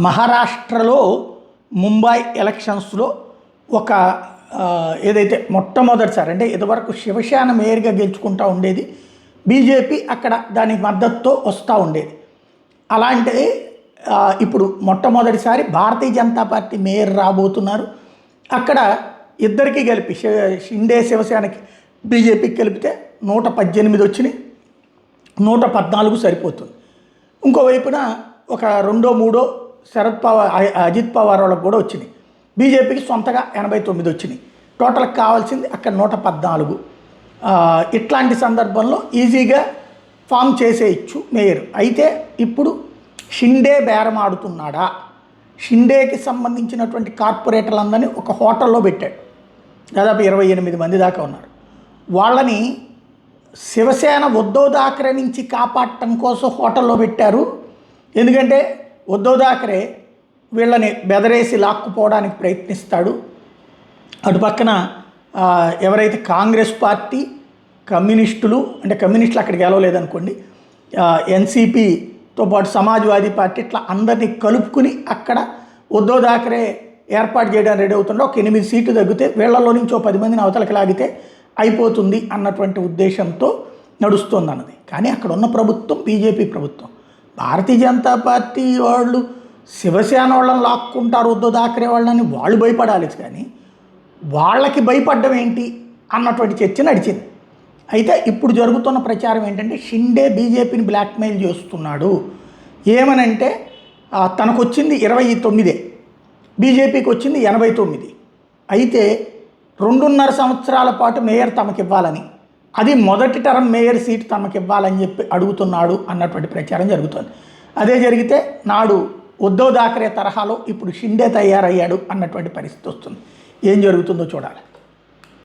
మహారాష్ట్రలో ముంబై ఎలక్షన్స్లో ఒక ఏదైతే మొట్టమొదటిసారి అంటే ఇదివరకు శివసేన మేయర్గా గెలుచుకుంటూ ఉండేది, బీజేపీ అక్కడ దానికి మద్దతుతో వస్తూ ఉండేది. అలాంటి ఇప్పుడు మొట్టమొదటిసారి భారతీయ జనతా పార్టీ మేయర్ రాబోతున్నారు. అక్కడ ఇద్దరికి కలిపి షిండే శివసేనకి బీజేపీకి కలిపితే 118 వచ్చినాయి, 114 సరిపోతుంది. ఇంకోవైపున ఒక రెండో మూడో శరద్ పవార్ అజిత్ పవార్ వాళ్ళకు కూడా వచ్చినాయి. బీజేపీకి సొంతగా 89 వచ్చినాయి. టోటల్కి కావాల్సింది అక్కడ 114. ఇట్లాంటి సందర్భంలో ఈజీగా ఫామ్ చేసేయచ్చు మేయర్. అయితే ఇప్పుడు షిండే బేరం ఆడుతున్నాడా? షిండేకి సంబంధించినటువంటి కార్పొరేటర్లందరినీ ఒక హోటల్లో పెట్టాడు. దాదాపు 28 మంది దాకా ఉన్నారు. వాళ్ళని శివసేన ఉద్ధవ్ థాకరే నుంచి కాపాడటం కోసం హోటల్లో పెట్టారు. ఎందుకంటే ఉద్ధవ్ థాకరే వీళ్ళని బెదరేసి లాక్కుపోవడానికి ప్రయత్నిస్తాడు. అటు పక్కన ఎవరైతే కాంగ్రెస్ పార్టీ, కమ్యూనిస్టులు, అంటే కమ్యూనిస్టులు అక్కడికి గెలవలేదనుకోండి, ఎన్సీపీతో పాటు సమాజ్వాదీ పార్టీ, ఇట్లా అందరినీ కలుపుకుని అక్కడ ఉద్ధవ్ థాకరే ఏర్పాటు చేయడానికి రెడీ అవుతుండే. ఒక 8 సీట్లు తగ్గితే వీళ్ళలో నుంచి 10 మందిని అవతలకి లాగితే అయిపోతుంది అన్నటువంటి ఉద్దేశంతో నడుస్తుంది అన్నది. కానీ అక్కడ ఉన్న ప్రభుత్వం బీజేపీ ప్రభుత్వం. భారతీయ జనతా పార్టీ వాళ్ళు శివసేన వాళ్ళని లాక్కుంటారు ఉద్ధవ్ థాకరే వాళ్ళని వాళ్ళు భయపడాలి, కానీ వాళ్ళకి భయపడ్డం ఏంటి అన్నటువంటి చర్చ నడిచింది. అయితే ఇప్పుడు జరుగుతున్న ప్రచారం ఏంటంటే షిండే బీజేపీని బ్లాక్మెయిల్ చేస్తున్నాడు. ఏమనంటే తనకు వచ్చింది 29, బీజేపీకి వచ్చింది 89. అయితే 2.5 సంవత్సరాల పాటు మేయర్ తమకివ్వాలని, అది మొదటి టర్మ్ మేయర్ సీట్ తమకివ్వాలని చెప్పి అడుగుతున్నాడు అన్నటువంటి ప్రచారం జరుగుతుంది. అదే జరిగితే నాడు ఉద్ధవ్ థాకరే తరహాలో ఇప్పుడు షిండే తయారయ్యాడు అన్నటువంటి పరిస్థితి వస్తుంది. ఏం జరుగుతుందో చూడాలి.